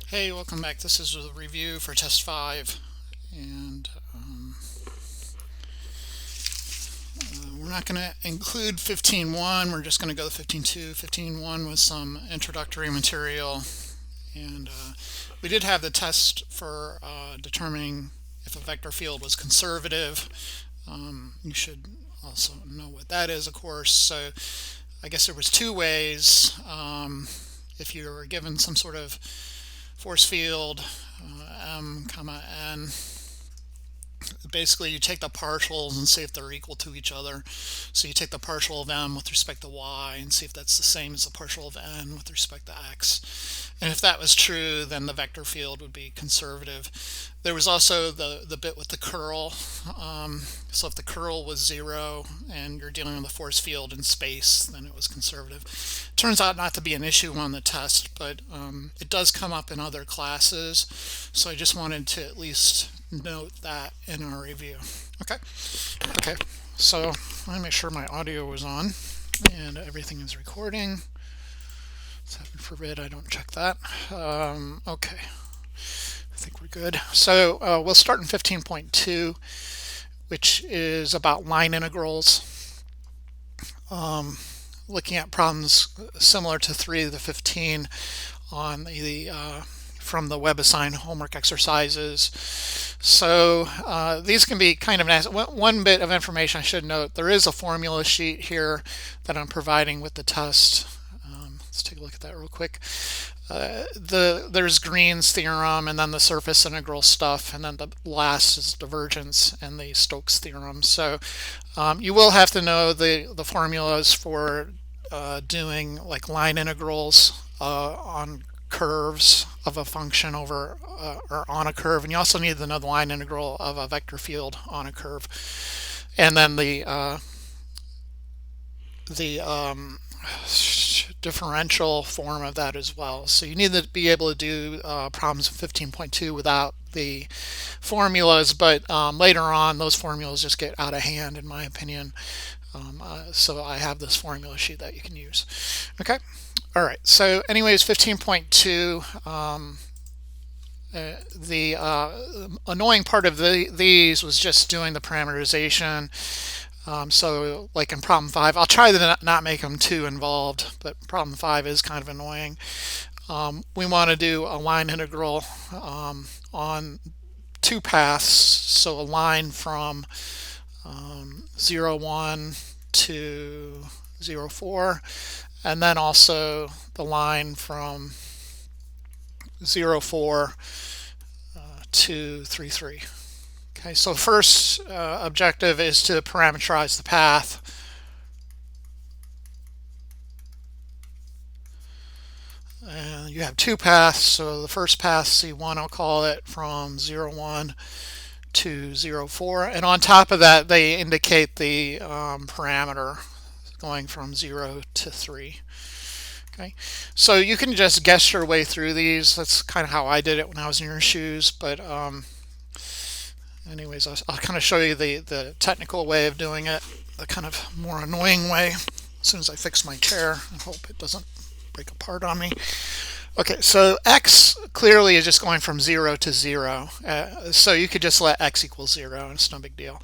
Hey, welcome back. This is a review for test 5, and we're not going to include 15.1. We're just going to go to 15.2. 15.1 with some introductory material, and we did have the test for determining if a vector field was conservative. You should also know what that is, of course. So I guess there was two ways. If you were given some sort of force field, m comma n, basically you take the partials and see if they're equal to each other. So you take the partial of m with respect to y and see if that's the same as the partial of n with respect to x. And if that was true, then the vector field would be conservative. There was also the bit with the curl. So if the curl was 0 and you're dealing with a force field in space, then it was conservative. Turns out not to be an issue on the test, but it does come up in other classes. So I just wanted to at least note that in our review. Okay. So let me make sure my audio was on and everything is recording. Heaven forbid I don't check that. Okay. I think we're good. So we'll start in 15.2, which is about line integrals. Looking at problems similar to 3 to 15 on the from the WebAssign homework exercises. So these can be kind of nice. One bit of information I should note: there is a formula sheet here that I'm providing with the test. Let's take a look at that real quick. There's Green's theorem, and then the surface integral stuff, and then the last is divergence and the Stokes theorem. So you will have to know the formulas for doing like line integrals on curves of a function over or on a curve, and you also need to know the line integral of a vector field on a curve, and then the differential form of that as well. So you need to be able to do problems in 15.2 without the formulas, but later on those formulas just get out of hand in my opinion. So I have this formula sheet that you can use. Okay. All right. So anyways, 15.2, the annoying part of these was just doing the parameterization. So like in problem 5, I'll try to not make them too involved, but problem 5 is kind of annoying. We want to do a line integral on two paths, so a line from 0, 1 to 0, 4, and then also the line from 0, 4 to 3, 3. Okay, so first objective is to parameterize the path. And you have two paths, so the first path, C1, I'll call it, from 0, 1 to 0, 4. And on top of that, they indicate the parameter going from 0 to 3. Okay, so you can just guess your way through these. That's kind of how I did it when I was in your shoes, but anyways, I'll kind of show you the technical way of doing it, the kind of more annoying way, as soon as I fix my chair. I hope it doesn't break apart on me. Okay, so x clearly is just going from 0 to 0. So you could just let x equal 0, and it's no big deal.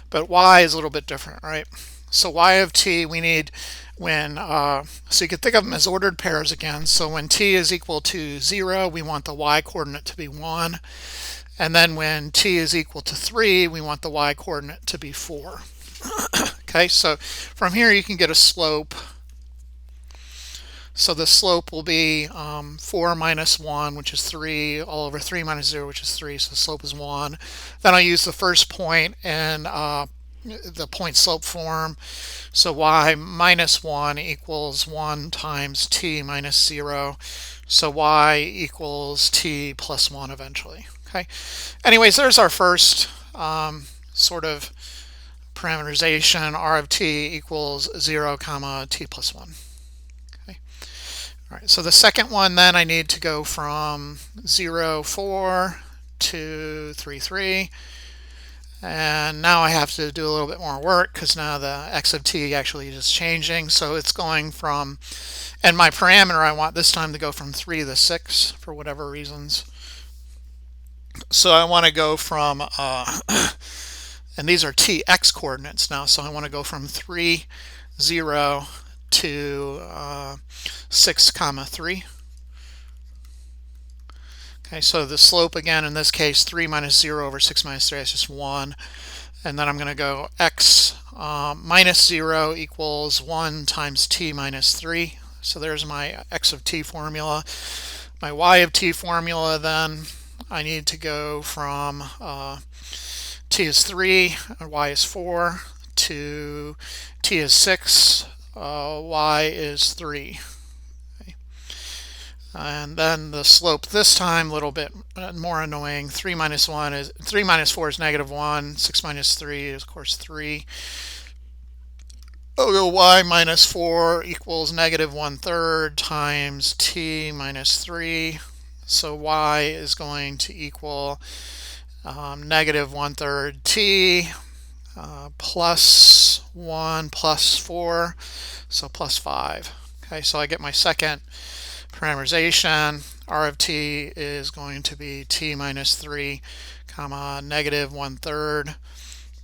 But y is a little bit different, right? So y of t, we need when, so you could think of them as ordered pairs again. So when t is equal to 0, we want the y coordinate to be 1. And then when t is equal to 3, we want the y coordinate to be 4. Okay, so from here you can get a slope. So the slope will be 4 minus 1, which is 3, all over 3 minus 0, which is 3, so the slope is 1. Then I'll use the first point and the point slope form. So y minus 1 equals 1 times t minus 0. So y equals t plus 1 eventually. Okay. Anyways, there's our first sort of parameterization. R of t equals 0 comma t plus 1. Okay. All right. So the second one, then I need to go from 0, 4 to 3, 3. And now I have to do a little bit more work because now the x of t actually is changing. So it's going from, and my parameter I want this time to go from 3 to 6 for whatever reasons. So I want to go from, and these are tx coordinates now, so I want to go from 3, 0 to 6, 3. Okay, so the slope again in this case 3 minus 0 over 6 minus 3 is just 1. And then I'm going to go x minus 0 equals 1 times t minus 3. So there's my x of t formula. My y of t formula then, I need to go from t is 3, y is 4, to t is 6, y is 3. And then the slope this time a little bit more annoying. 3 minus 4 is -1. 6 minus 3 is of course 3. Y minus 4 equals -1/3 times t minus 3. So y is going to equal -1/3 t plus 1 plus 4, so plus 5. Okay, so I get my second parameterization. R of t is going to be t minus 3, comma, -1/3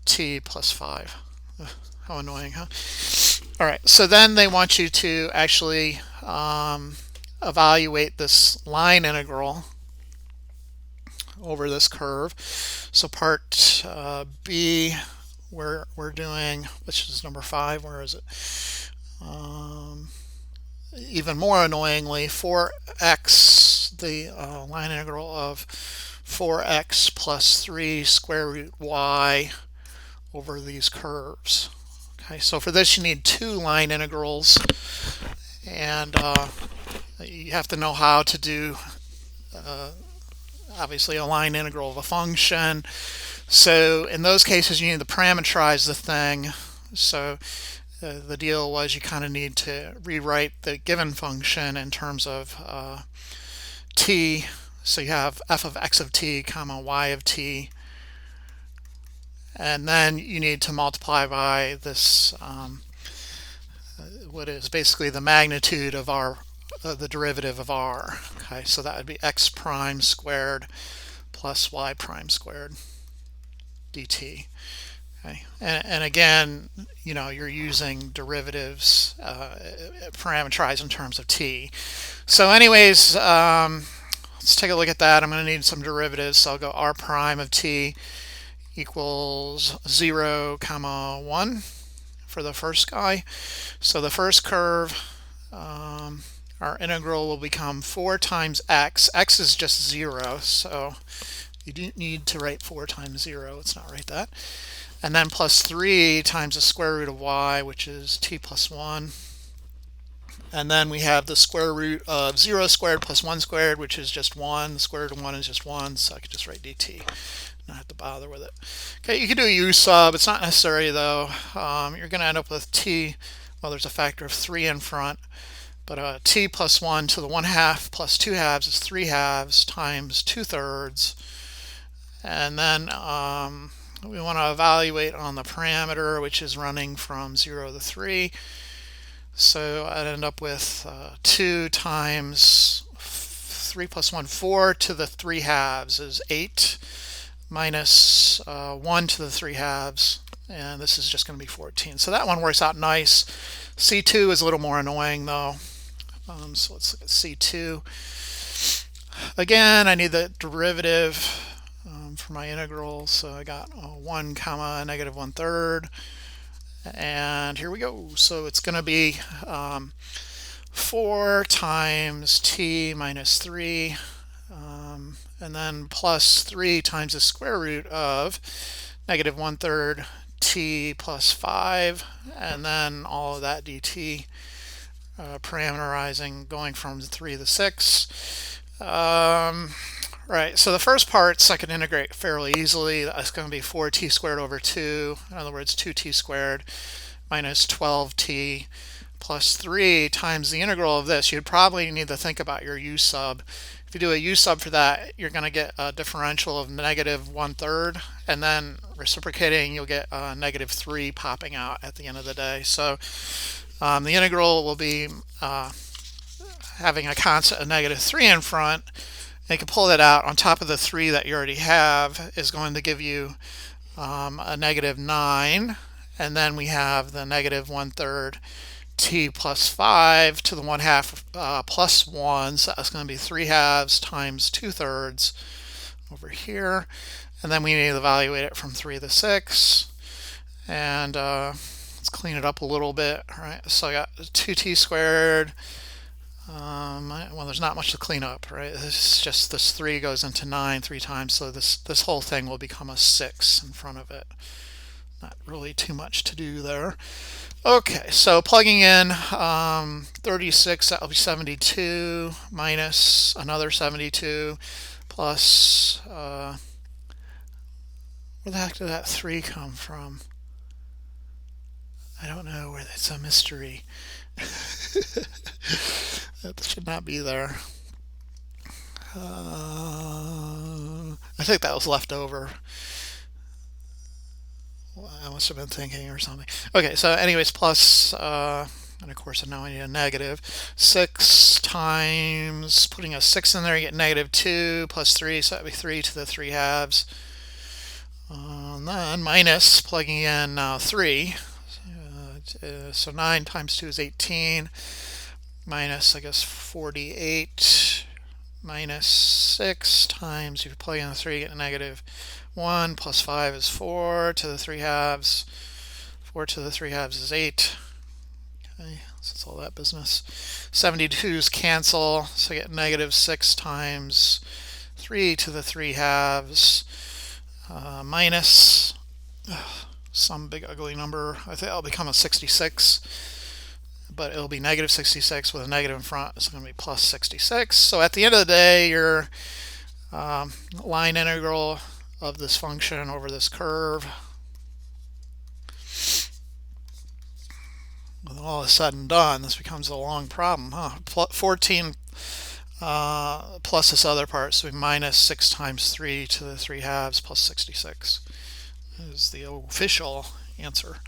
t plus 5. Ugh, how annoying, huh? All right, so then they want you to actually evaluate this line integral over this curve. So part B, we're doing, which is number 5, where is it? Even more annoyingly, 4x, the line integral of 4x plus 3 square root y over these curves. Okay, so for this you need 2 line integrals, and you have to know how to do obviously a line integral of a function. So in those cases you need to parameterize the thing. So the deal was you kind of need to rewrite the given function in terms of t. So you have f of x of t comma y of t, and then you need to multiply by this what is basically the magnitude of r, the derivative of r. Okay, so that would be x prime squared plus y prime squared dt. Okay. And again, you know, you're using derivatives parameterized in terms of t. So anyways, let's take a look at that. I'm going to need some derivatives. So I'll go r prime of t equals 0, 1 for the first guy. So the first curve, our integral will become 4 times x. X is just 0, so you don't need to write 4 times 0. Let's not write that. And then plus 3 times the square root of y, which is t plus 1. And then we have the square root of 0 squared plus 1 squared, which is just 1. The square root of 1 is just 1, so I could just write dt. Not have to bother with it. Okay, you can do a u sub. It's not necessary though. You're going to end up with t, well, there's a factor of 3 in front, but t plus 1 to the 1/2 plus 2/2 is 3/2 times 2/3. And then we want to evaluate on the parameter, which is running from 0 to 3. So I'd end up with 2 times 3 plus 1, 4 to the 3/2 is 8, minus 1 to the 3/2, and this is just going to be 14. So that one works out nice. C2 is a little more annoying though. So let's look at C2. Again, I need the derivative for my integral, so I got 1 comma -1/3, and here we go. So it's going to be 4 times t minus 3, and then plus 3 times the square root of -1/3 t plus 5, and then all of that dt, parameterizing going from 3 to 6. Right, so the first parts I can integrate fairly easily. That's going to be 4t squared over 2, in other words 2t squared minus 12t plus 3 times the integral of this. You'd probably need to think about your u sub. if you do a u sub for that, you're going to get a differential of -1/3, and then reciprocating, you'll get -3 popping out at the end of the day. So the integral will be having a constant of -3 in front. And you can pull that out on top of the 3 that you already have is going to give you a -9, and then we have the -1/3 t plus 5 to the 1/2 plus 1, so that's going to be 3/2 times 2/3 over here, and then we need to evaluate it from 3 to 6, and let's clean it up a little bit. All right, so I got 2t squared. Well, there's not much to clean up, right? This is just this 3 goes into 9 3 times, so this whole thing will become a 6 in front of it. Not really too much to do there. Okay, so plugging in 36, that'll be 72 minus another 72 plus where the heck did that 3 come from? I don't know, where that's a mystery. That should not be there. I think that was left over. I must have been thinking or something. Okay, so anyways, plus, and of course now I need a negative. 6 times, putting a 6 in there, you get -2 plus 3, so that would be 3 to the 3/2. And then minus plugging in 3. So 9 times 2 is 18. Minus, I guess, 48. Minus 6 times, if you plug in the 3, you get a -1 plus 5 is 4 to the 3/2. 4 to the 3/2 is 8. Okay, so that's all that business. 72's cancel, so I get -6 times 3 to the 3/2 minus some big ugly number. I think it'll become a 66, but it'll be -66 with a negative in front. It's going to be plus 66. So at the end of the day, your line integral of this function over this curve, when all is said and done, this becomes a long problem, huh? 14 plus this other part, so we minus 6 times 3 to the 3/2 plus 66 is the official answer.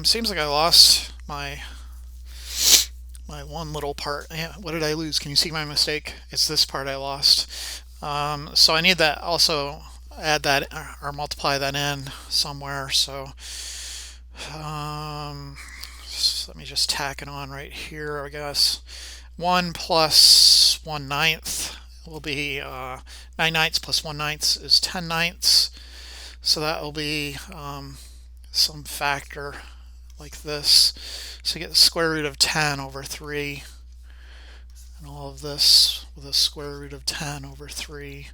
Seems like I lost my one little part. What did I lose? Can you see my mistake? It's this part I lost. So I need that also, add that or multiply that in somewhere. So let me just tack it on right here, I guess. 1 plus 1/9 will be 9/9 plus 1/9 is 10/9. So that will be some factor like this. So you get the square root of 10 over 3. And all of this with a square root of 10 over 3.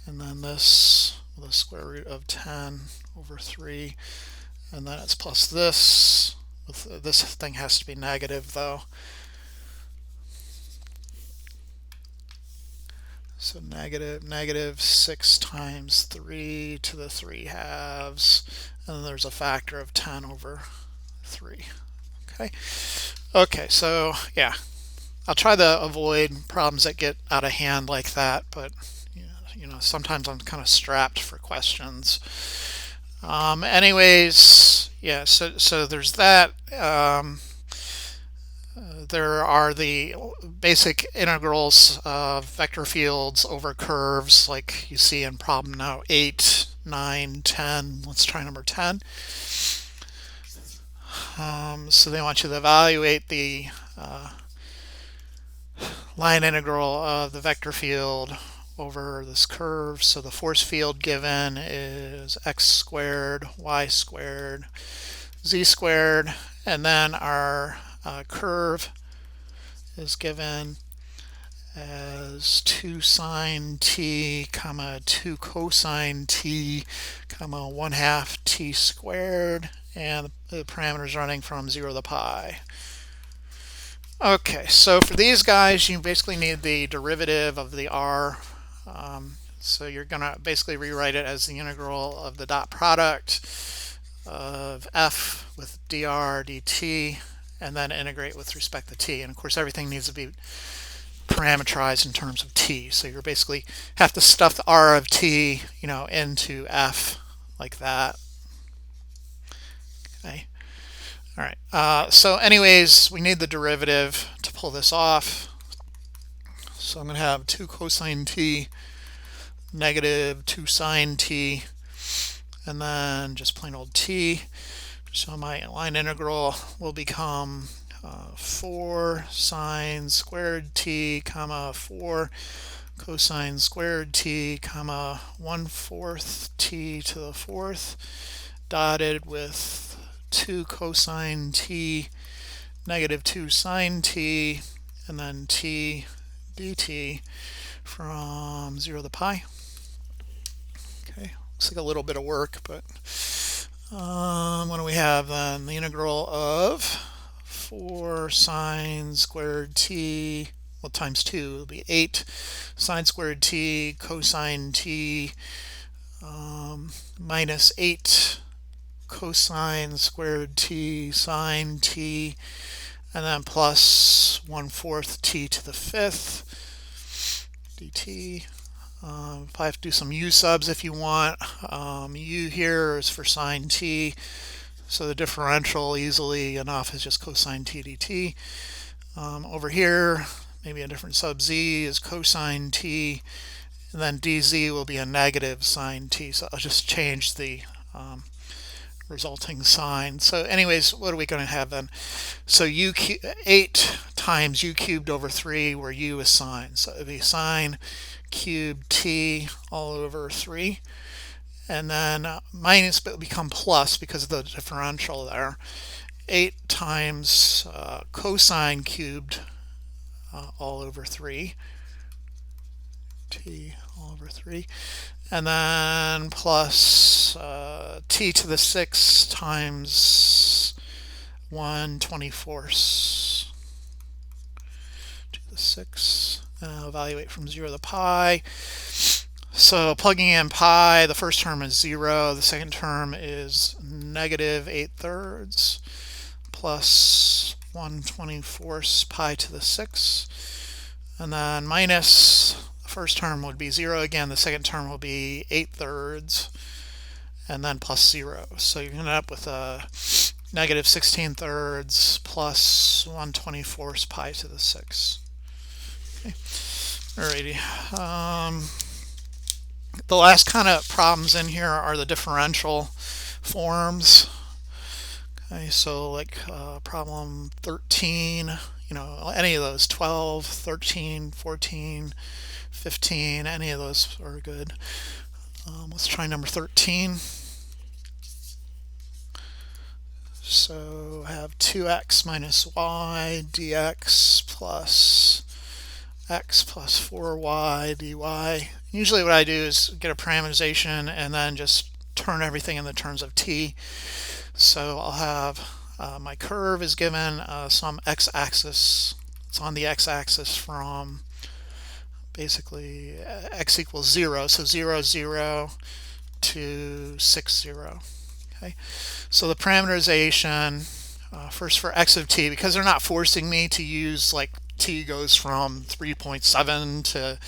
And then this with a square root of 10 over 3. And then it's plus this. This thing has to be negative, though. So negative 6 times 3 to the 3/2, and then there's a factor of 10 over 3. Okay, so yeah, I'll try to avoid problems that get out of hand like that, but sometimes I'm kind of strapped for questions. Anyways, yeah, so there's that. There are the basic integrals of vector fields over curves like you see in problem now 8, 9, 10. Let's try number 10. So they want you to evaluate the line integral of the vector field over this curve. So the force field given is x squared, y squared, z squared, and then our curve is given as 2 sine t, comma 2 cosine t, comma 1/2 t squared, and the parameters running from 0 to pi. Okay, so for these guys, you basically need the derivative of the r. So you're going to basically rewrite it as the integral of the dot product of f with dr dt, and then integrate with respect to t. And of course, everything needs to be parameterized in terms of t. So you basically have to stuff the r of t, into f like that. Okay. All right. So anyways, we need the derivative to pull this off. So I'm going to have 2 cosine t negative 2 sine t, and then just plain old t. So my line integral will become 4 sine squared t, comma 4 cosine squared t, comma 1/4 t to the 4th, dotted with 2 cosine t negative 2 sine t, and then t dt from 0 to pi. Okay, looks like a little bit of work, but what do we have then? The integral of 4 sine squared t, well, times 2 will be 8 sine squared t cosine t minus 8 cosine squared t sine t, and then plus 1/4 t to the 5th dt. If I have to do some u subs if you want, u here is for sine t, so the differential easily enough is just cosine t dt. Over here, maybe a different sub z is cosine t, and then dz will be a negative sine t, so I'll just change the resulting sign. So anyways, what are we going to have then? So 8 times u cubed over 3, where u is sine, so it would be sine cubed t all over 3, and then minus but become plus because of the differential there. 8 times cosine cubed all over 3, t all over 3, and then plus t to the 6 times 1/24 to the 6. Evaluate from 0 to pi. So plugging in pi, the first term is 0, the second term is negative 8/3 plus 1/24 pi to the 6, and then minus, the first term would be 0 again, the second term will be 8/3, and then plus 0. So you're going to end up with a negative 16/3 plus 1/24 pi to the 6. Okay. Alrighty. The last kind of problems in here are the differential forms. Okay, so like problem 13, any of those, 12, 13, 14, 15, any of those are good. Let's try number 13. So I have 2x minus y dx plus x plus 4y dy. Usually what I do is get a parameterization and then just turn everything in the terms of t. So I'll have my curve is given some x-axis. It's on the x-axis from basically x equals 0, so 0, 0 to 6, 0. Okay, so the parameterization first for x of t, because they're not forcing me to use like t goes from 3.7 to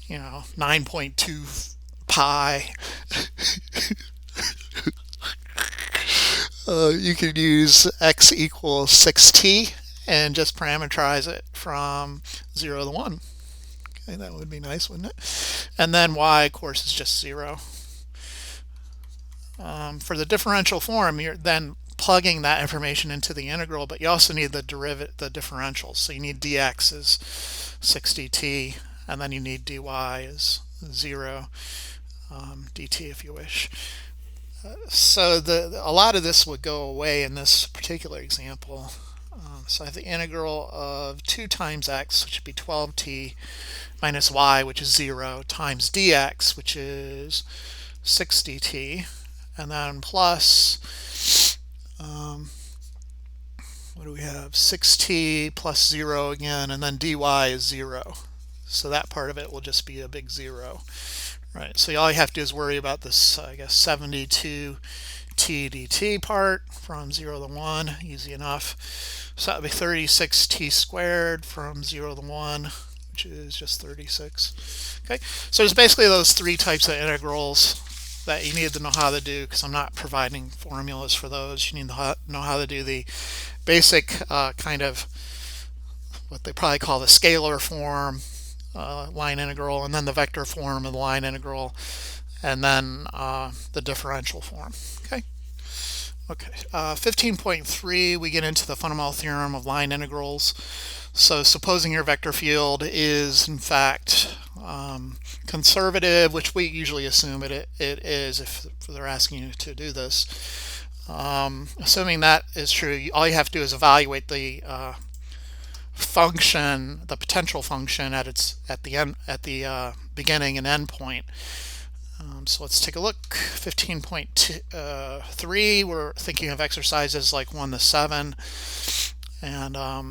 9.2 pi. You could use x equals 6t and just parameterize it from 0 to 1. Okay, that would be nice, wouldn't it? And then y, of course, is just 0. For the differential form, you're then plugging that information into the integral, but you also need the differential. So you need dx is 60t, and then you need dy is 0 dt if you wish. So a lot of this would go away in this particular example. So I have the integral of 2 times x, which would be 12t, minus y, which is 0, times dx, which is 60t, and then plus, what do we have? 6t plus 0 again, and then dy is 0. So that part of it will just be a big 0. Right, so all you have to do is worry about this, I guess, 72t dt part from 0 to 1, easy enough. So that would be 36t squared from 0 to 1, which is just 36. Okay, so there's basically those three types of integrals that you need to know how to do, because I'm not providing formulas for those. You need to know how to do the basic kind of what they probably call the scalar form line integral, and then the vector form of the line integral, and then the differential form. Okay. Okay. 15.3, we get into the fundamental theorem of line integrals. So supposing your vector field is in fact conservative, which we usually assume it is if they're asking you to do this. Assuming that is true, all you have to do is evaluate the function, the potential function at the beginning and end point. So let's take a look. 15.3, we're thinking of exercises like 1 to 7, and I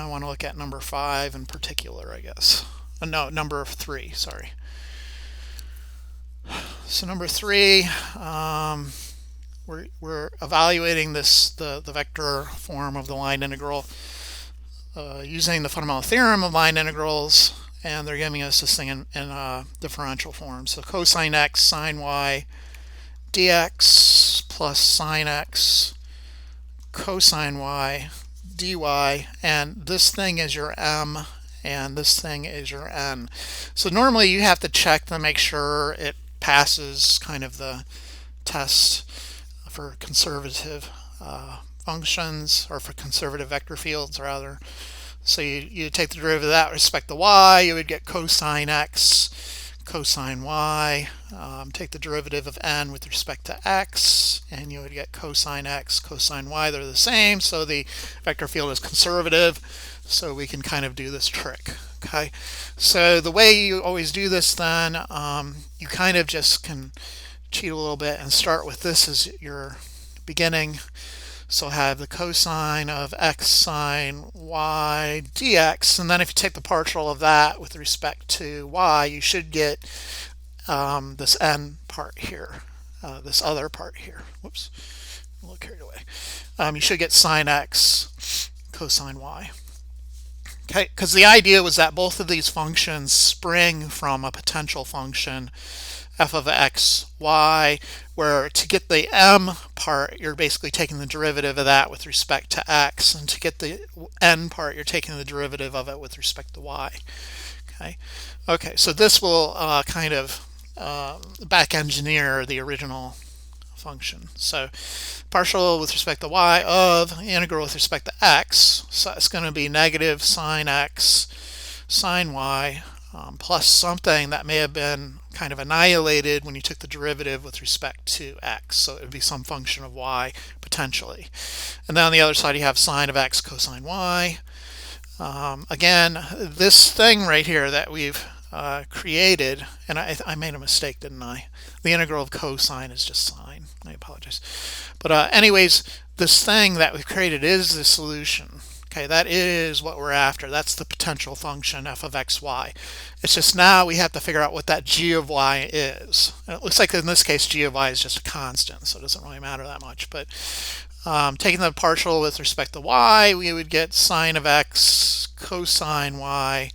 want to look at number 5 in particular, I guess. No, number 3, sorry. So number 3, we're evaluating the vector form of the line integral using the fundamental theorem of line integrals, and they're giving us this thing in differential form. So cosine x sine y dx plus sine x cosine y dy, and this thing is your m and this thing is your n. So normally you have to check to make sure it passes kind of the test for conservative functions, or for conservative vector fields rather. So you take the derivative of that with respect to y, you would get cosine x cosine y. Take the derivative of n with respect to x, and you would get cosine x cosine y. They're the same, so the vector field is conservative, so we can kind of do this trick. Okay, so the way you always do this then, you kind of just can cheat a little bit and start with this as your beginning. So have the cosine of x sine y dx, and then if you take the partial of that with respect to y, you should get this n part here, this other part here. Whoops, a little carried away. You should get sine x cosine y. Okay, because the idea was that both of these functions spring from a potential function f of x, y, where to get the m part, you're basically taking the derivative of that with respect to x, and to get the n part, you're taking the derivative of it with respect to y. Okay, so this will kind of back engineer the original function. So partial with respect to y of the integral with respect to x, so it's going to be negative sine x sine y plus something that may have been kind of annihilated when you took the derivative with respect to x. So it would be some function of y potentially. And then on the other side you have sine of x cosine y. Again, this thing right here that we've created, and I made a mistake, didn't I? The integral of cosine is just sine. I apologize. But anyways, this thing that we've created is the solution. Okay, that is what we're after. That's the potential function f of x, y. It's just now we have to figure out what that g of y is. And it looks like in this case g of y is just a constant, so it doesn't really matter that much. But taking the partial with respect to y, we would get sine of x cosine y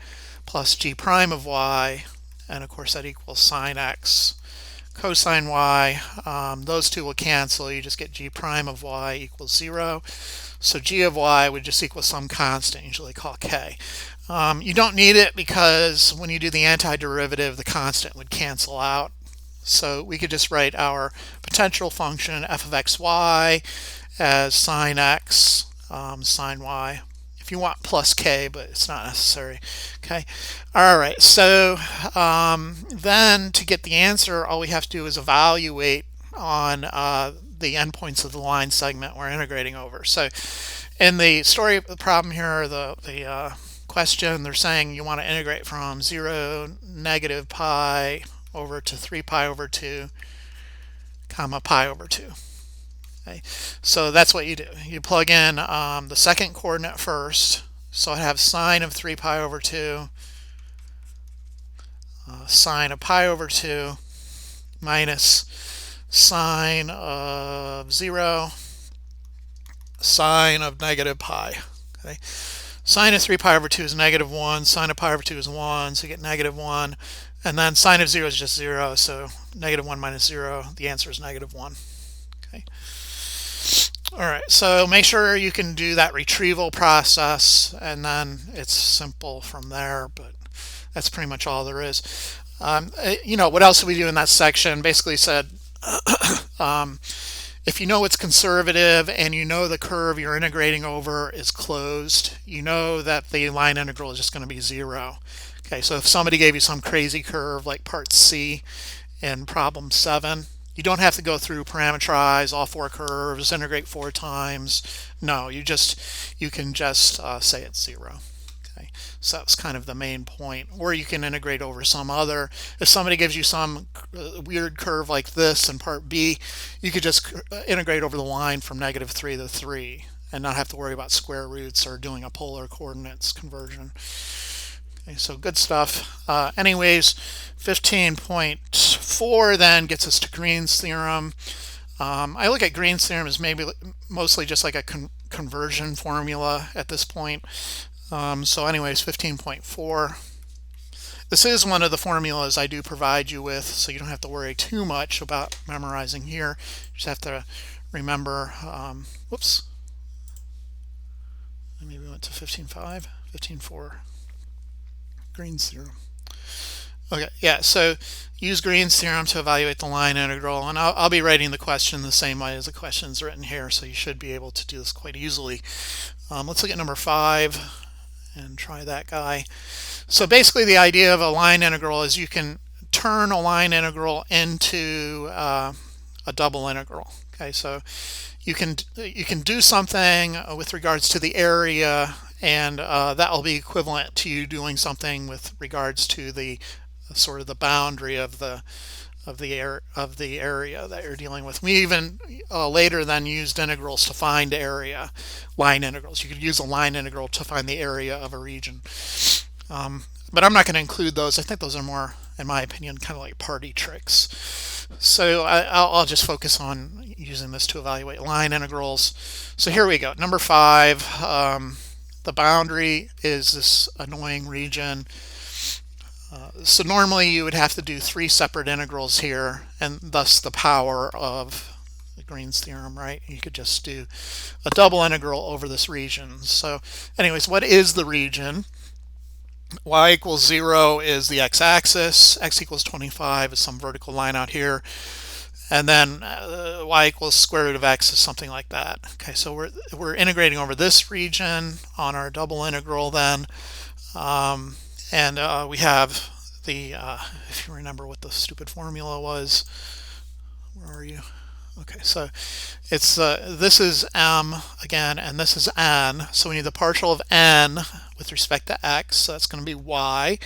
plus g prime of y, and of course that equals sine x cosine y. Those two will cancel. You just get g prime of y equals 0. So g of y would just equal some constant, usually called k. You don't need it because when you do the antiderivative, the constant would cancel out. So we could just write our potential function f of x, y as sine x sine y. If you want plus k, but it's not necessary. Okay. All right. So then to get the answer, all we have to do is evaluate on the endpoints of the line segment we're integrating over. So in the story of the problem here, the question, they're saying you want to integrate from 0, negative pi over to 3 pi over 2, comma pi over 2. Okay. So that's what you do. You plug in the second coordinate first. So I have sine of 3 pi over 2, sine of pi over 2, minus sine of 0, sine of negative pi. Okay. Sine of 3 pi over 2 is -1. Sine of pi over 2 is 1, so you get -1. And then sine of 0 is just 0, so -1 minus 0, the answer is -1. Okay. All right, so make sure you can do that retrieval process, and then it's simple from there, but that's pretty much all there is. What else did we do in that section? Basically said, if you know it's conservative and you know the curve you're integrating over is closed, you know that the line integral is just going to be 0. Okay, so if somebody gave you some crazy curve like part C in problem 7, you don't have to go through parameterize all 4 curves, integrate 4 times. No, you can just say it's 0. Okay, so that's kind of the main point. Or you can integrate over some other. If somebody gives you some weird curve like this in part B, you could just integrate over the line from -3 to 3 and not have to worry about square roots or doing a polar coordinates conversion. Okay, so good stuff. Anyways, 15.4 then gets us to Green's theorem. I look at Green's theorem as mostly just like a conversion formula at this point. So anyways, 15.4. This is one of the formulas I do provide you with, so you don't have to worry too much about memorizing here. You just have to remember, whoops, maybe we went to 15.5, 15.4. Green's theorem. Okay, yeah, so use Green's theorem to evaluate the line integral, and I'll be writing the question the same way as the question's written here, so you should be able to do this quite easily. Let's look at number 5 and try that guy. So basically the idea of a line integral is you can turn a line integral into a double integral. Okay, so you can do something with regards to the area, and that will be equivalent to you doing something with regards to the sort of the boundary of the area that you're dealing with. We even later then used integrals to find area, line integrals. You could use a line integral to find the area of a region. But I'm not going to include those. I think those are more, in my opinion, kind of like party tricks. So I'll just focus on using this to evaluate line integrals. So here we go. Number 5, the boundary is this annoying region. So normally you would have to do 3 separate integrals here, and thus the power of Green's theorem, right? You could just do a double integral over this region. So anyways, what is the region? Y equals 0 is the x-axis, x equals 25 is some vertical line out here, and then y equals square root of x is something like that. Okay, so we're integrating over this region on our double integral then, and we have the, if you remember what the stupid formula was, where are you? Okay, so it's this is m again, and this is n. So we need the partial of n with respect to x, so that's going to be y,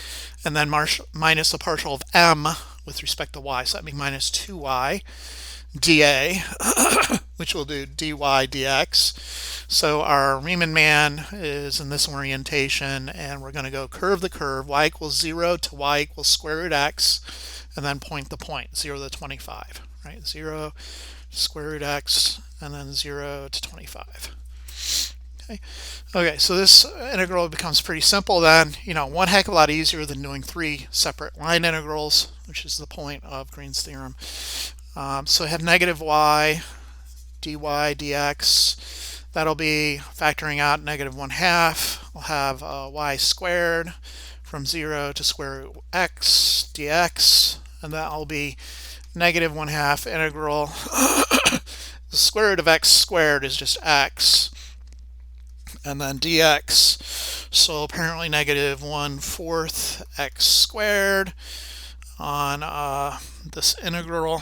and then minus the partial of m with respect to y, so that'd be minus 2y dA, which will do dy dx. So our Riemann man is in this orientation, and we're going to go curve the curve, y equals 0 to y equals square root x, and then point the point, 0 to 25, right? 0 square root x, and then 0 to 25. Okay, so this integral becomes pretty simple then. One heck of a lot easier than doing 3 separate line integrals, which is the point of Green's theorem. So I have negative y dy dx. That'll be factoring out negative 1/2. We'll have y squared from 0 to square root x dx, and that'll be negative 1/2 integral. The square root of x squared is just x, and then dx, so apparently negative 1/4 x squared on this integral,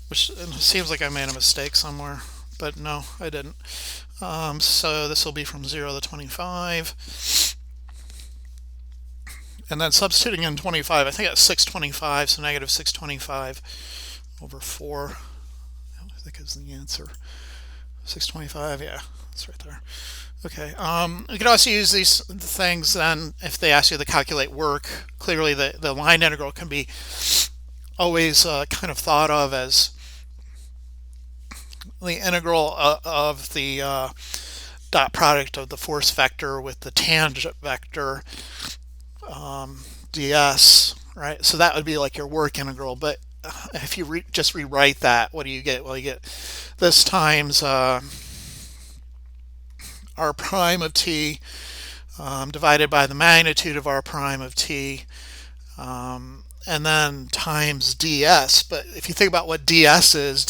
which seems like I made a mistake somewhere, but no, I didn't. So this will be from 0 to 25, and then substituting in 25, I think that's 625, so negative 625 over 4, I think is the answer. 625, yeah, that's right there. Okay, you can also use these things then if they ask you to calculate work. Clearly the line integral can be always kind of thought of as the integral of the dot product of the force vector with the tangent vector ds, right? So that would be like your work integral. But if you just rewrite that, what do you get? Well, you get this times r prime of t divided by the magnitude of r prime of t, and then times ds. But if you think about what ds is,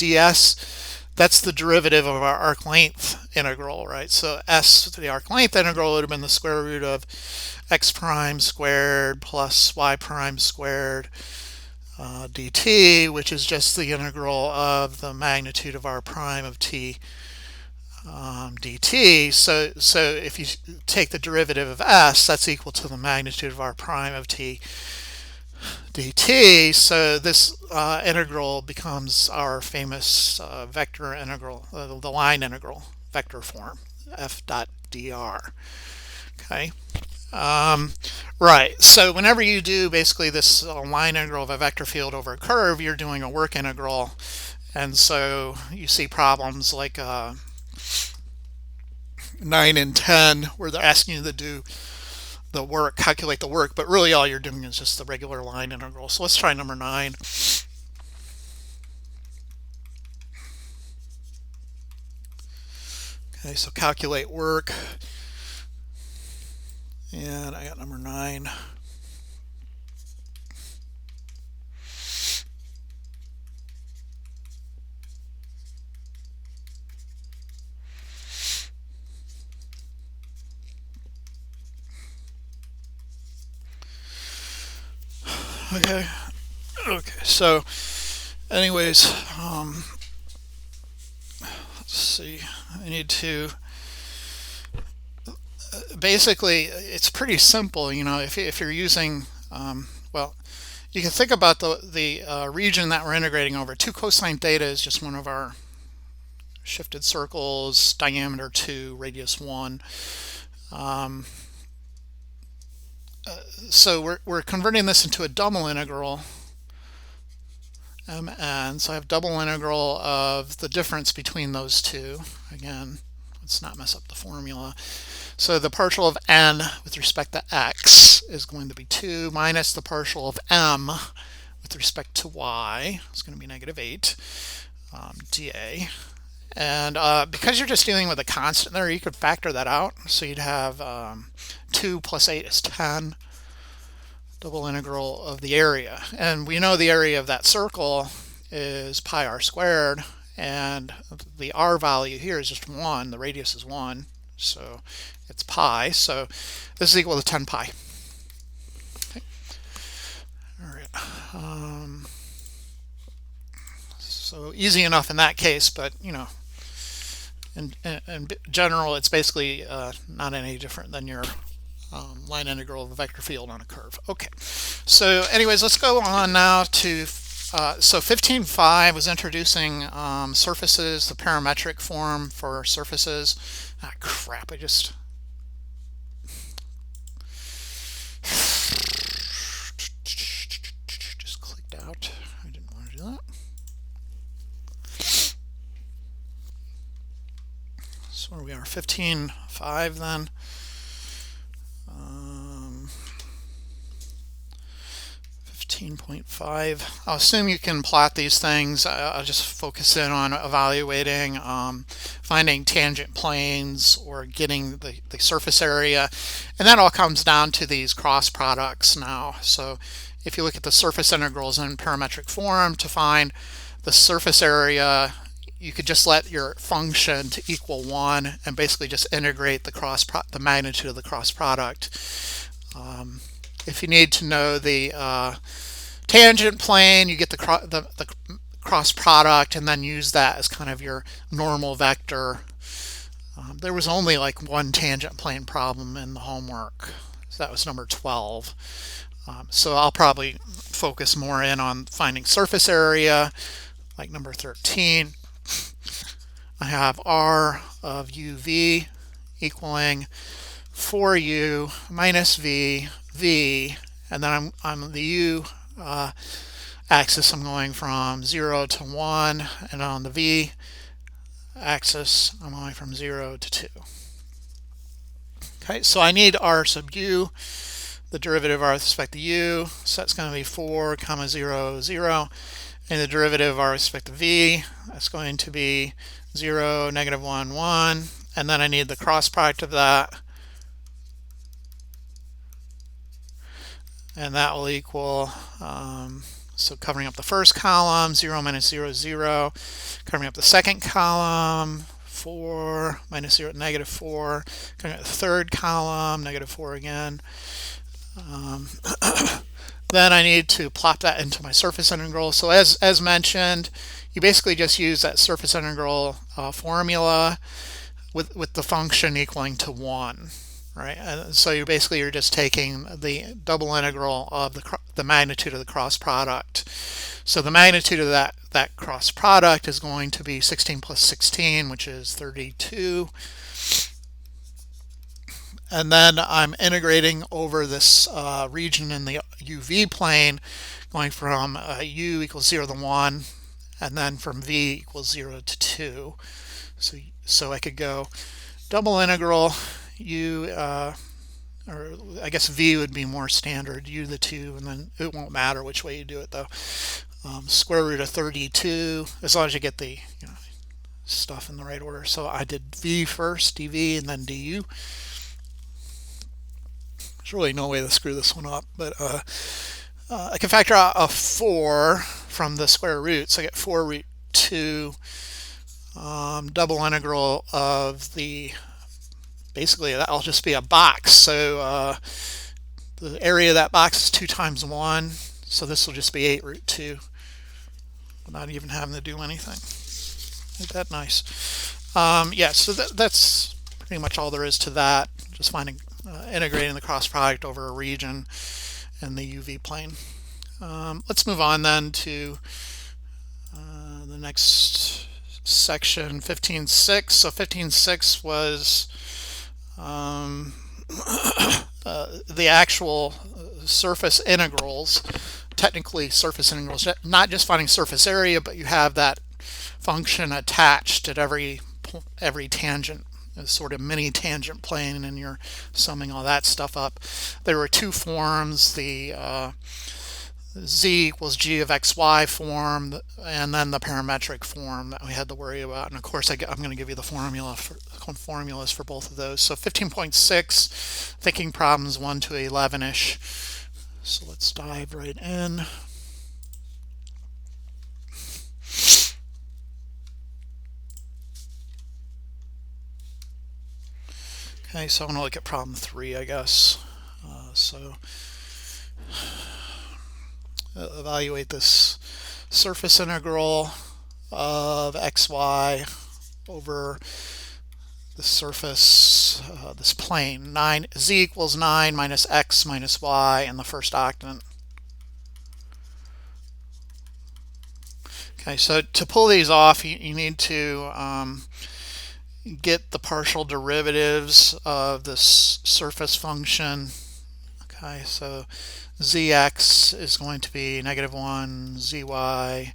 that's the derivative of our arc length integral, right? So s, the arc length integral, would have been the square root of x prime squared plus y prime squared dt, which is just the integral of the magnitude of r prime of t dt. So if you take the derivative of s, that's equal to the magnitude of r prime of t dt. So this integral becomes our famous vector integral, the line integral vector form, f dot dr. Okay. Right. So whenever you do basically this line integral of a vector field over a curve, you're doing a work integral. And so you see problems like 9 and 10 where they're asking you to do the work, calculate the work, but really all you're doing is just the regular line integral. So let's try number 9. Okay, so calculate work. And I got number 9. Okay, so anyways, let's see, I need to, basically it's pretty simple, you know, if you're using, well, you can think about the region that we're integrating over. 2 cosine theta is just one of our shifted circles, diameter 2, radius 1. So we're converting this into a double integral, mn. So I have double integral of the difference between those two. Again, let's not mess up the formula. So the partial of n with respect to x is going to be 2 minus the partial of m with respect to y. It's going to be negative 8 dA. And because you're just dealing with a constant there, you could factor that out. So you'd have 2 plus 8 is 10, double integral of the area. And we know the area of that circle is pi r squared, and the r value here is just 1. The radius is 1, so it's pi. So this is equal to 10 pi. Okay. All right. So easy enough in that case, but you know, in general, it's basically not any different than your line integral of a vector field on a curve. Okay, so anyways, let's go on now to, so 15.5 was introducing surfaces, the parametric form for surfaces. Ah, crap, I just clicked out. I didn't want to do that. So where we are, 15.5 then. 15.5. I'll assume you can plot these things. I'll just focus in on evaluating, finding tangent planes or getting the surface area. And that all comes down to these cross products now. So if you look at the surface integrals in parametric form to find the surface area, you could just let your function to equal 1 and basically just integrate the magnitude of the cross product. If you need to know the tangent plane, you get the cross product and then use that as kind of your normal vector. There was only like one tangent plane problem in the homework, so that was number 12. So I'll probably focus more in on finding surface area, like number 13. I have r of uv equaling 4u minus v, and then I'm the u axis, I'm going from 0 to 1, and on the v axis I'm going from 0 to 2. Okay, so I need r sub u, the derivative r with respect to u, so that's going to be 4 comma 0 0, and the derivative r with respect to v, that's going to be 0 negative 1 1, and then I need the cross product of that, and that will equal so covering up the first column, 0 minus 0 0, covering up the second column, 4 minus 0 negative 4, covering up the third column, negative 4 again. Then I need to plop that into my surface integral. So as mentioned, you basically just use that surface integral formula with the function equaling to 1. Right, and so you're just taking the double integral of the magnitude of the cross product. So the magnitude of that cross product is going to be 16 plus 16, which is 32. And then I'm integrating over this region in the UV plane, going from u equals 0 to 1, and then from v equals 0 to 2. So I could go double integral u, or I guess v would be more standard, u to the 2, and then it won't matter which way you do it though. Square root of 32, as long as you get the stuff in the right order. So I did v first, dv, and then du. There's really no way to screw this one up, but I can factor out a 4 from the square root, so I get 4 root 2 double integral of the, basically that'll just be a box. So the area of that box is 2 times 1, so this will just be 8 root 2, without even having to do anything. Isn't that nice? Yeah, so that's pretty much all there is to that. Just integrating the cross product over a region in the UV plane. Let's move on then to the next section, 15.6. So 15.6 was the actual surface integrals, technically surface integrals, not just finding surface area, but you have that function attached at every tangent, a sort of mini tangent plane, and you're summing all that stuff up. There were two forms, the z equals g of xy form, and then the parametric form that we had to worry about. And of course, I'm going to give you the formulas for both of those. So 15.6, thinking problems 1 to 11-ish. So let's dive right in. Okay, so I'm going to look at problem 3, I guess. Evaluate this surface integral of xy over the surface, this plane, z equals 9 minus x minus y in the first octant. Okay, so to pull these off, you need to get the partial derivatives of this surface function. Okay, so zx is going to be -1, zy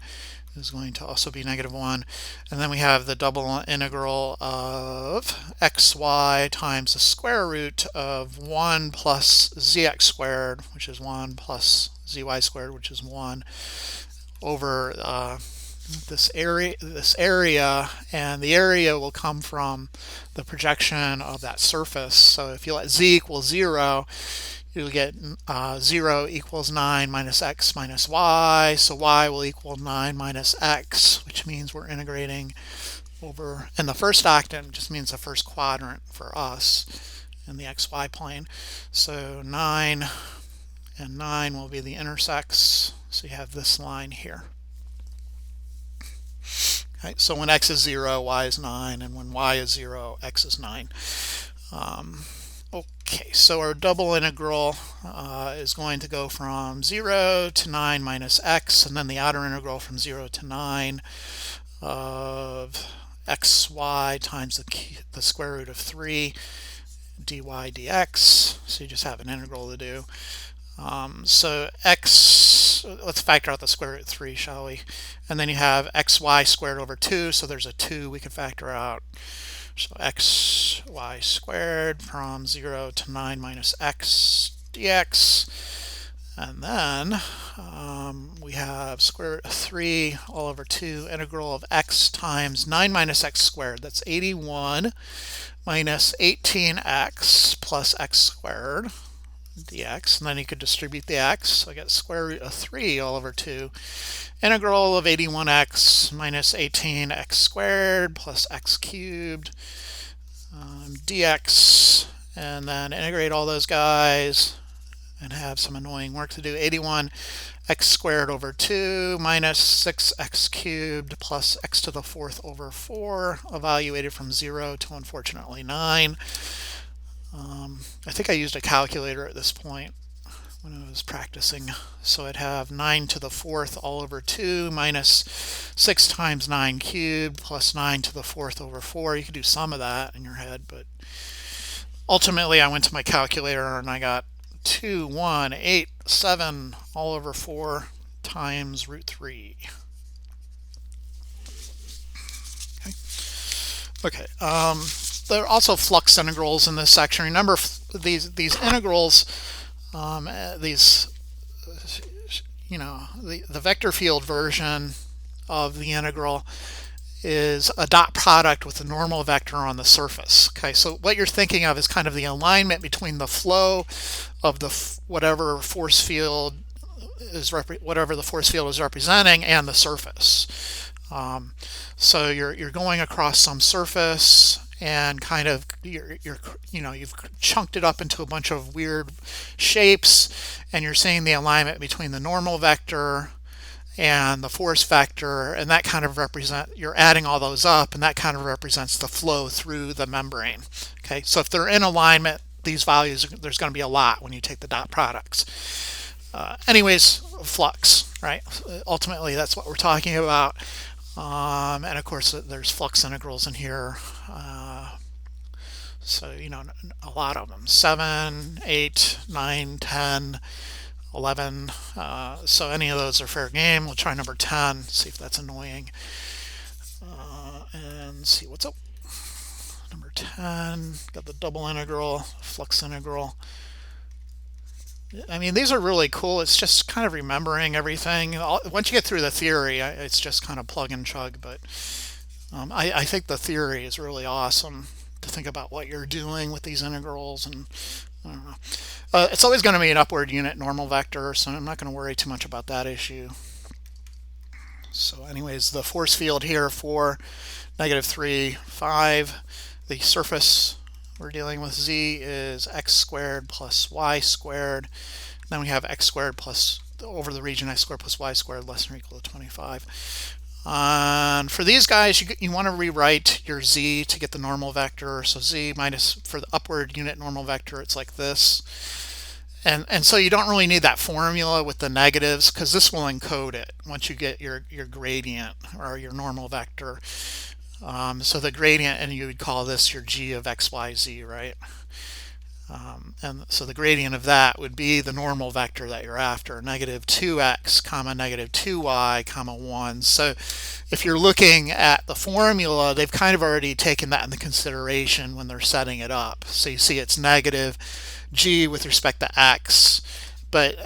is going to also be -1, and then we have the double integral of xy times the square root of 1 plus zx squared, which is 1, plus zy squared, which is 1, over this area, and the area will come from the projection of that surface. So if you let z equal 0, you'll get 0 equals 9 minus x minus y, so y will equal 9 minus x, which means we're integrating over, and the first octant just means the first quadrant for us in the xy plane. So 9 and 9 will be the intersects, so you have this line here. Okay, so when x is 0, y is 9, and when y is 0, x is 9. Okay, so our double integral is going to go from 0 to 9 minus x, and then the outer integral from 0 to 9 of xy times the square root of 3 dy dx. So you just have an integral to do. So x, let's factor out the square root of 3, shall we? And then you have xy squared over 2, so there's a 2 we can factor out. So xy squared from 0 to 9 minus x dx. And then we have square root of 3 all over 2 integral of x times 9 minus x squared. That's 81 minus 18x plus x squared dx. And then you could distribute the x. So I get square root of 3 all over 2 integral of 81x minus 18x squared plus x cubed dx. And then integrate all those guys and have some annoying work to do. 81 x squared over 2 minus 6x cubed plus x to the 4th over 4, evaluated from 0 to unfortunately 9. I think I used a calculator at this point when I was practicing. So I'd have 9 to the 4th all over 2 minus 6 times 9 cubed plus 9 to the 4th over 4. You could do some of that in your head, but ultimately I went to my calculator and I got 2187 all over 4 times root 3. Okay. There are also flux integrals in this section. Remember, these integrals, the vector field version of the integral is a dot product with the normal vector on the surface. Okay, so what you're thinking of is kind of the alignment between the flow of the whatever the force field is representing and the surface. So you're going across some surface and kind of you've chunked it up into a bunch of weird shapes, and you're seeing the alignment between the normal vector and the force vector, and that kind of you're adding all those up, and that kind of represents the flow through the membrane. Okay, so if they're in alignment, these values, there's going to be a lot when you take the dot products. Anyways, flux, right? Ultimately, that's what we're talking about. And of course, there's flux integrals in here. So, a lot of them, 7, 8, 9, 10, 11. So any of those are fair game. We'll try number 10, see if that's annoying. And see what's up. Number 10, got the double integral, flux integral. I mean, these are really cool. It's just kind of remembering everything. Once you get through the theory, it's just kind of plug and chug. But I think the theory is really awesome to think about what you're doing with these integrals. And I don't know. It's always going to be an upward unit normal vector, so I'm not going to worry too much about that issue. So anyways, the force field here for -3, 5. The surface we're dealing with z is x squared plus y squared. Then we have x squared plus, over the region, x squared plus y squared less than or equal to 25. And for these guys, you want to rewrite your z to get the normal vector. So z minus, for the upward unit normal vector, it's like this. And so you don't really need that formula with the negatives, because this will encode it once you get your gradient or your normal vector. So the gradient, and you would call this your g of x, y, z, right? And so the gradient of that would be the normal vector that you're after, -2x comma -2y comma 1. So if you're looking at the formula, they've kind of already taken that into consideration when they're setting it up. So you see it's negative g with respect to x, but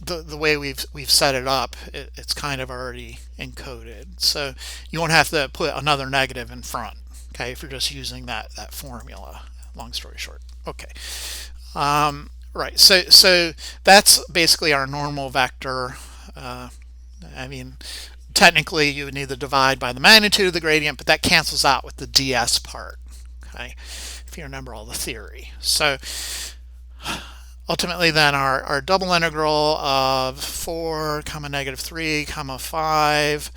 the way we've set it up, it's kind of already encoded. So you won't have to put another negative in front, okay, if you're just using that formula. Long story short. Okay. Right. So that's basically our normal vector. I mean, technically you would need to divide by the magnitude of the gradient, but that cancels out with the ds part. Okay, if you remember all the theory. So ultimately, then our double integral of 4 comma -3 comma 5,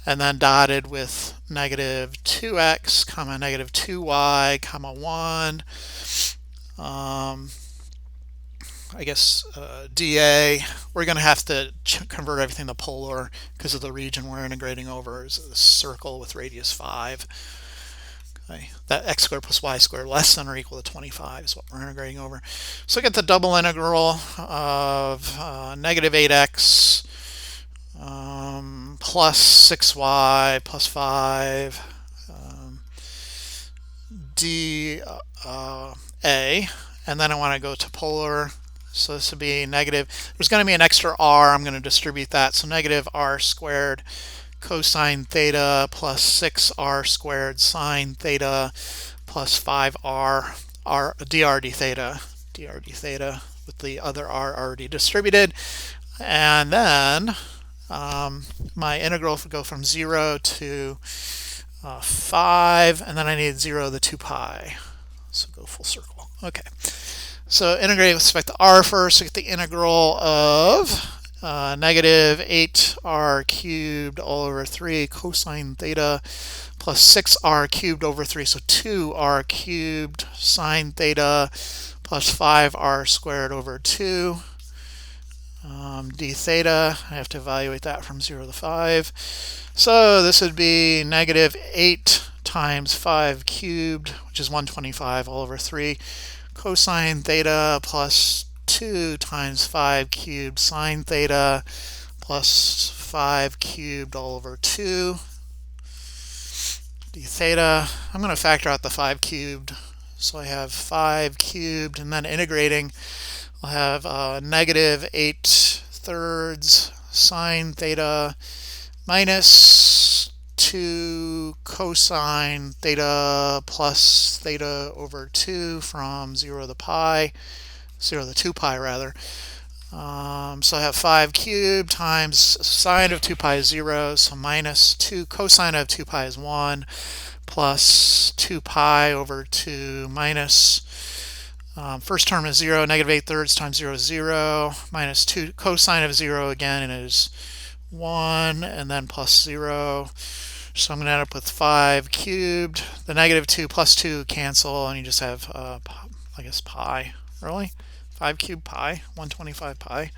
and then dotted with -2x comma -2y comma 1. I guess dA, we're going to have to convert everything to polar because of the region we're integrating over is a circle with radius 5. Okay. That x squared plus y squared less than or equal to 25 is what we're integrating over. So I get the double integral of -8x plus 6y plus 5. dA, and then I want to go to polar. So this would be negative. There's going to be an extra r. I'm going to distribute that. So negative r squared cosine theta plus 6r squared sine theta plus 5r dr d theta with the other r already distributed. And then my integral would go from 0 to 5, and then I need 0 to the 2 pi. So go full circle. Okay. So integrate with respect to r first. We get the integral of negative 8r cubed all over 3 cosine theta plus 6r cubed over 3. So 2r cubed sine theta plus 5r squared over 2 d theta. I have to evaluate that from 0 to 5. So this would be negative 8 times 5 cubed, which is 125 all over 3 cosine theta plus 2 times 5 cubed sine theta plus 5 cubed all over 2 d theta. I'm going to factor out the 5 cubed. So I have 5 cubed, and then integrating, I'll have negative 8 thirds sine theta minus 2 cosine theta plus theta over 2 from 0 to the pi, 0 to the 2 pi rather. So I have 5 cubed times sine of 2 pi is 0, so minus 2 cosine of 2 pi is 1, plus 2 pi over 2 minus, first term is 0, negative 8 thirds times 0 is 0, minus 2 cosine of 0 again is 1, and then plus 0. So I'm going to end up with 5 cubed. The negative 2 plus 2 cancel, and you just have, I guess, pi. Really? 5 cubed pi? 125 pi?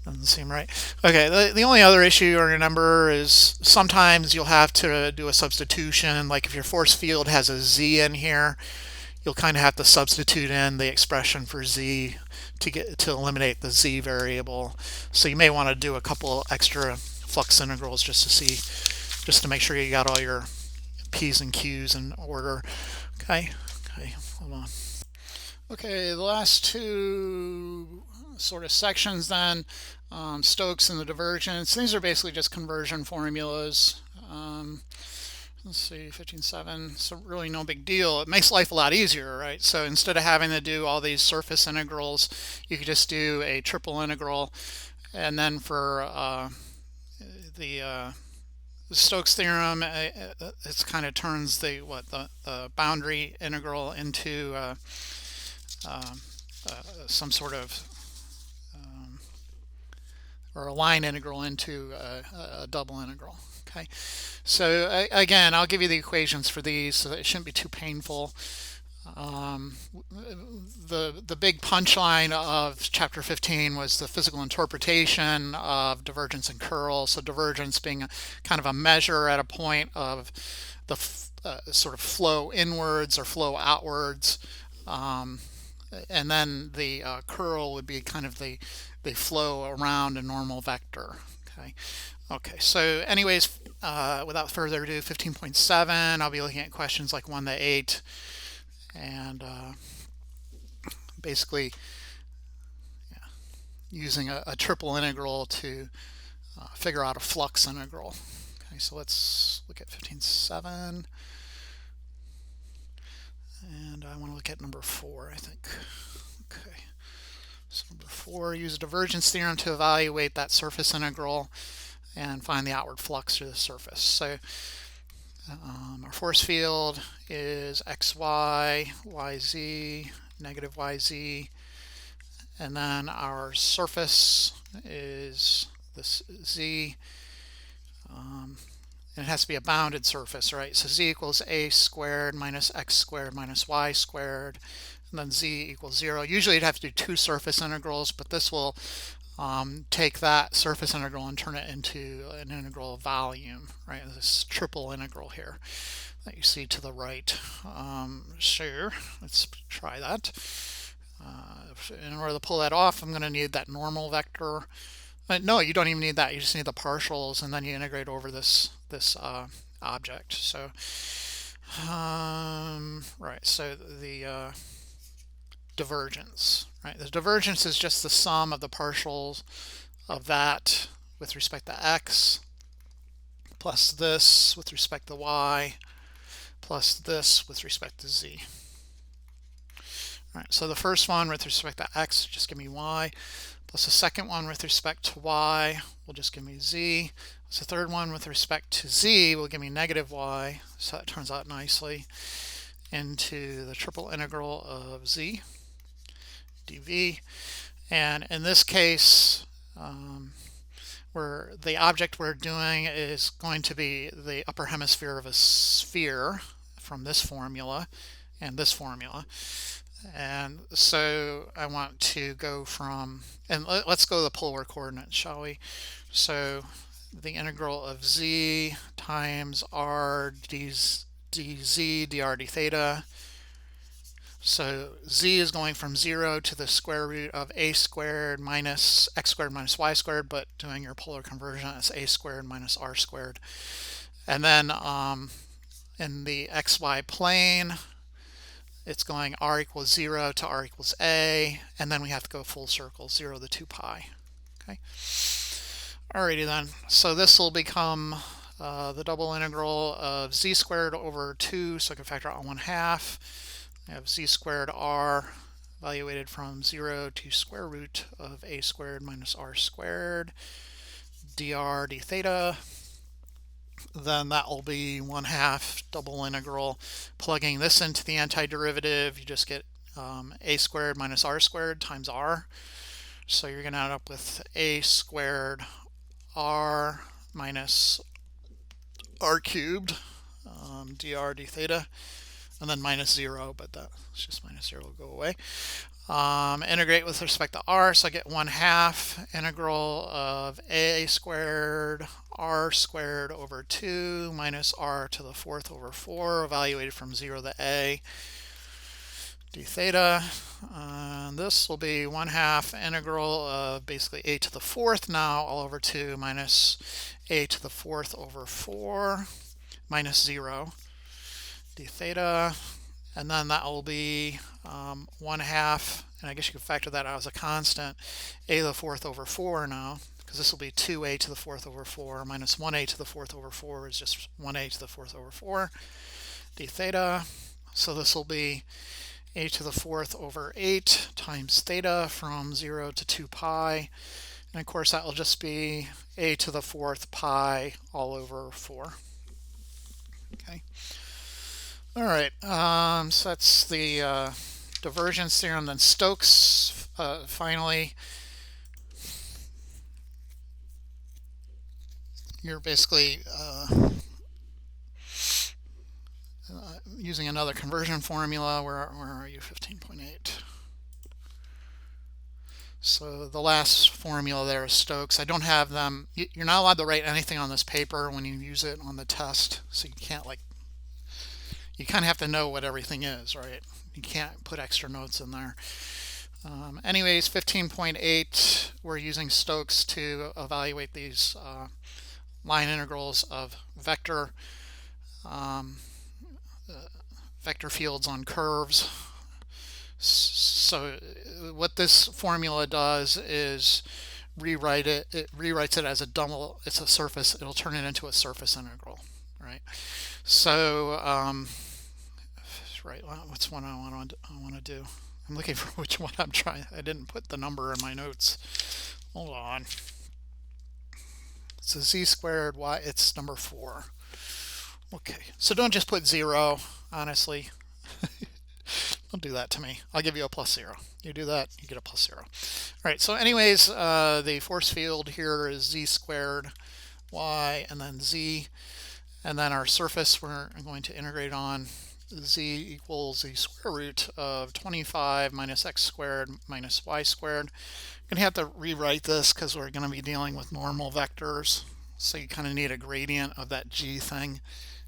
Doesn't seem right. Okay, the only other issue you're going to remember is sometimes you'll have to do a substitution. Like if your force field has a z in here, you'll kind of have to substitute in the expression for z to eliminate the z variable. So you may want to do a couple extra flux integrals just to make sure you got all your p's and q's in order. Okay, hold on. Okay, the last two sort of sections then, Stokes and the divergence. These are basically just conversion formulas. Let's see, 15.7, so really no big deal. It makes life a lot easier, right? So instead of having to do all these surface integrals, you could just do a triple integral. And then for the Stokes theorem, it kind of turns the boundary integral into some sort of or a line integral into a double integral. Okay, so again, I'll give you the equations for these, so that it shouldn't be too painful. The big punchline of chapter 15 was the physical interpretation of divergence and curl. So divergence being kind of a measure at a point of the sort of flow inwards or flow outwards, and then the curl would be kind of the flow around a normal vector. Okay, so anyways, without further ado, 15.7, I'll be looking at questions like 1 to 8, and basically using a triple integral to figure out a flux integral. Okay, so let's look at 15.7, and I want to look at number 4, I think. Okay, so number 4, use a divergence theorem to evaluate that surface integral and find the outward flux through the surface. So our force field is xy, yz, negative yz, and then our surface is this z, and it has to be a bounded surface, right? So z equals a squared minus x squared minus y squared, and then z equals 0. Usually you'd have to do 2 surface integrals, but this will take that surface integral and turn it into an integral of volume, right? This triple integral here that you see to the right. So let's try that. In order to pull that off, I'm going to need that normal vector. No, you don't even need that. You just need the partials, and then you integrate over this object. So Right, so the divergence, right? The divergence is just the sum of the partials of that with respect to x plus this with respect to y plus this with respect to z. All right, so the first one with respect to x, just give me y, plus the second one with respect to y will just give me z. So the third one with respect to z will give me negative y, so that turns out nicely into the triple integral of z dv. And in this case, where the object we're doing is going to be the upper hemisphere of a sphere from this formula and this formula. And so I want to go from, and let's go to the polar coordinates, shall we? So the integral of z times r dz dr d theta. So z is going from 0 to the square root of a squared minus x squared minus y squared, but doing your polar conversion, it's a squared minus r squared. And then in the xy plane, it's going r equals 0 to r equals a, and then we have to go full circle, 0 to 2 pi. Okay. Alrighty then. So this will become the double integral of z squared over 2, so I can factor out 1/2. I have z squared r evaluated from 0 to square root of a squared minus r squared dr d theta. Then that will be 1/2 double integral. Plugging this into the antiderivative, you just get a squared minus r squared times r. So you're going to end up with a squared r minus r cubed dr d theta, and then minus 0, but that's just minus 0 will go away. Integrate with respect to r, so I get 1/2 integral of a squared r squared over 2 minus r to the 4th over 4, evaluated from 0 to a d theta. This will be 1/2 integral of basically a to the 4th now all over 2 minus a to the 4th over 4 minus 0 d theta. And then that will be 1/2, and I guess you could factor that out as a constant, a to the 4th over 4 now, because this will be 2a to the 4th over 4 minus 1a to the 4th over 4 is just 1a to the 4th over 4 d theta. So this will be a to the 4th over 8 times theta from 0 to 2 pi. And of course that will just be a to the 4th pi all over 4. Okay. All right, so that's the divergence theorem. Then Stokes, finally, you're basically using another conversion formula. Where are you? 15.8. So the last formula there is Stokes. I don't have them. You're not allowed to write anything on this paper when you use it on the test, so you can't you kind of have to know what everything is, right? You can't put extra notes in there. Anyways, 15.8, we're using Stokes to evaluate these line integrals of vector fields on curves. So what this formula does is rewrite it. It rewrites it as a double. It's a surface. It'll turn it into a surface integral, right? So right, what's one I want to do? I'm looking for which one I'm trying. I didn't put the number in my notes. Hold on. It's a z squared y. It's number 4. Okay, so don't just put 0. Honestly, don't do that to me. I'll give you a plus 0. You do that, you get a plus 0. All right. So, anyways, the force field here is z squared y and then z, and then our surface we're going to integrate on. Z equals the square root of 25 minus x squared minus y squared. I'm going to have to rewrite this because we're going to be dealing with normal vectors. So you kind of need a gradient of that g thing,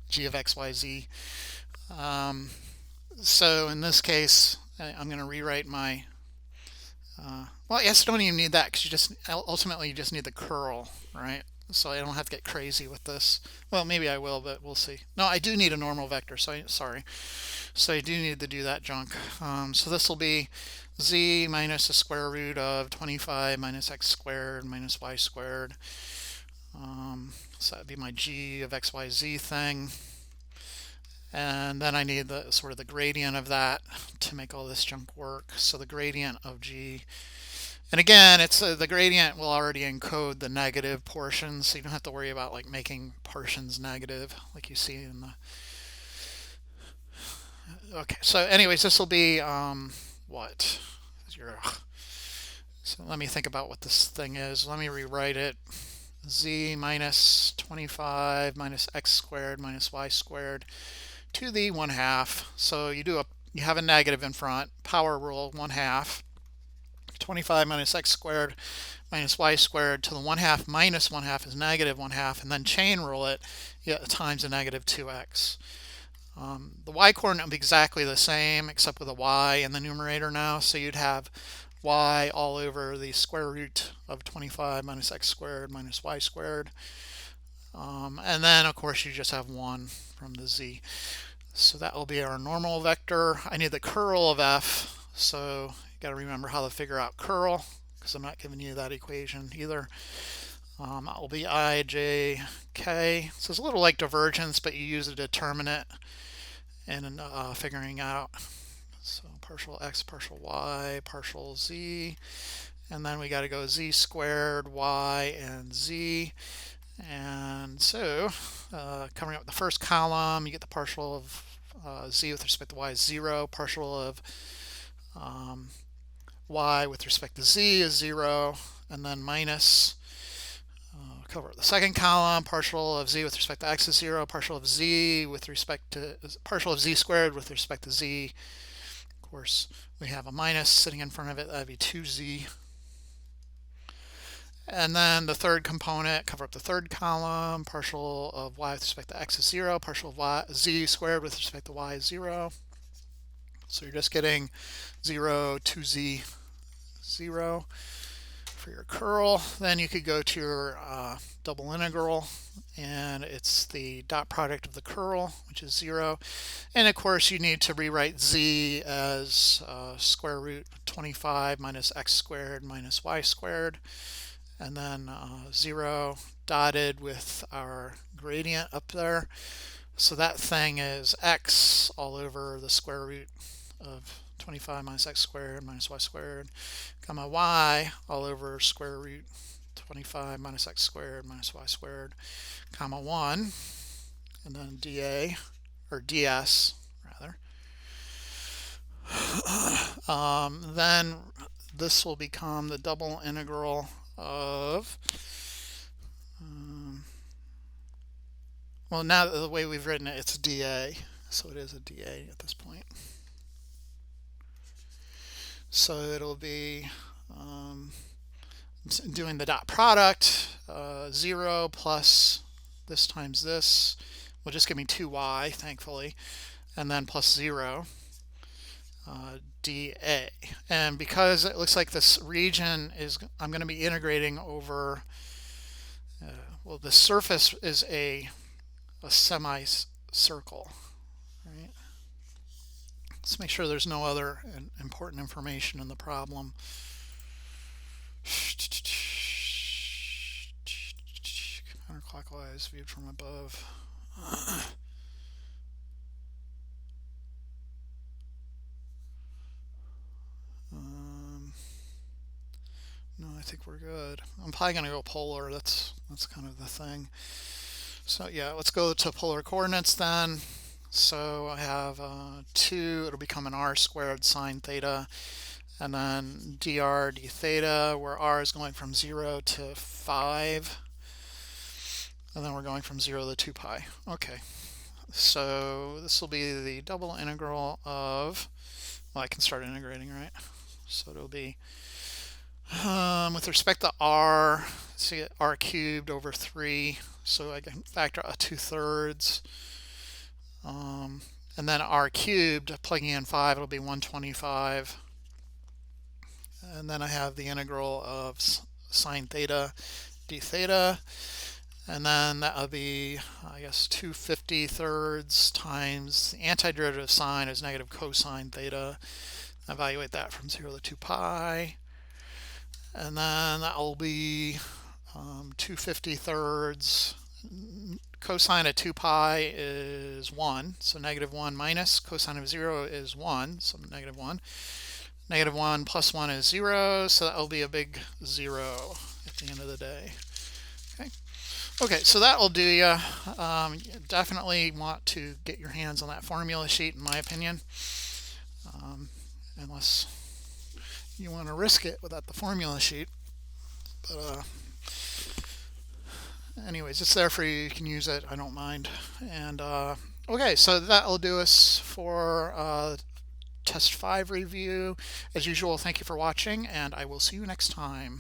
g of x, y, z. So in this case, I'm going to rewrite my, well, yes, don't even need that because ultimately you just need the curl, right? so I don't have to get crazy with this. Well, maybe I will, but we'll see. No, I do need a normal vector, so sorry. So I do need to do that junk. So this will be z minus the square root of 25 minus x squared minus y squared. So that'd be my g of x, y, z thing. And then I need the sort of the gradient of that to make all this junk work. So the gradient of g, and again, it's the gradient will already encode the negative portions, so you don't have to worry about like making portions negative like you see in the. Okay, so anyways, this will be what? So let me think about what this thing is. Let me rewrite it. Z minus 25 minus x squared minus y squared to the 1/2. So you have a negative in front. Power rule 1/2. 25 minus x squared minus y squared to the 1/2 minus 1/2 is negative 1/2, and then chain rule it times a negative 2x. The y coordinate will be exactly the same except with a y in the numerator now, so you'd have y all over the square root of 25 minus x squared minus y squared. And then of course you just have 1 from the z. So that will be our normal vector. I need the curl of f, so you got to remember how to figure out curl, because I'm not giving you that equation either. That will be I, J, K. So it's a little like divergence, but you use a determinant in figuring out. So partial x, partial y, partial z. And then we got to go z squared, y, and z. And so coming up with the first column, you get the partial of z with respect to y is 0. Partial of y with respect to z is 0. And then minus, cover the second column, partial of z with respect to x is 0. Partial of z with respect to, partial of z squared with respect to z. Of course, we have a minus sitting in front of it. That'd be 2z. And then the third component, cover up the third column, partial of y with respect to x is 0, partial of z squared with respect to y is 0. So you're just getting 0, 2z, 0 for your curl. Then you could go to your double integral, and it's the dot product of the curl, which is 0. And of course you need to rewrite z as square root 25 minus x squared minus y squared. And then 0 dotted with our gradient up there. So that thing is x all over the square root of 25 minus x squared minus y squared, comma y all over square root 25 minus x squared minus y squared, comma 1, and then dA, or ds rather. Then this will become the double integral of, well, now the way we've written it, it's dA, so it is a dA at this point. So it'll be doing the dot product, 0 plus this times this will just give me 2y, thankfully, and then plus 0. dA, and because it looks like this region is, I'm going to be integrating over, well, the surface is a semicircle, right? Let's make sure there's no other important information in the problem. Counterclockwise viewed from above. No, I think we're good. I'm probably going to go polar. That's kind of the thing. So yeah, let's go to polar coordinates then. So I have 2, it'll become an r squared sine theta, and then dr d theta, where r is going from 0 to 5, and then we're going from 0 to 2 pi. Okay, so this will be the double integral of, well, I can start integrating, right? So it'll be with respect to r, see r cubed over 3, so I can factor a 2/3, and then r cubed, plugging in 5, it'll be 125, and then I have the integral of sine theta d theta, And then that would be, I guess, 250 thirds times the antiderivative sign is negative cosine theta. Evaluate that from 0 to 2 pi. And then that will be 250 thirds. Cosine of 2 pi is 1, so negative 1 minus cosine of 0 is 1, so negative 1. Negative 1 plus 1 is 0, so that will be a big 0 at the end of the day. Okay, so that will do you. You definitely want to get your hands on that formula sheet, in my opinion, unless you want to risk it without the formula sheet. But anyways, it's there for you. You can use it. I don't mind. And okay, so that will do us for Test 5 review. As usual, thank you for watching, and I will see you next time.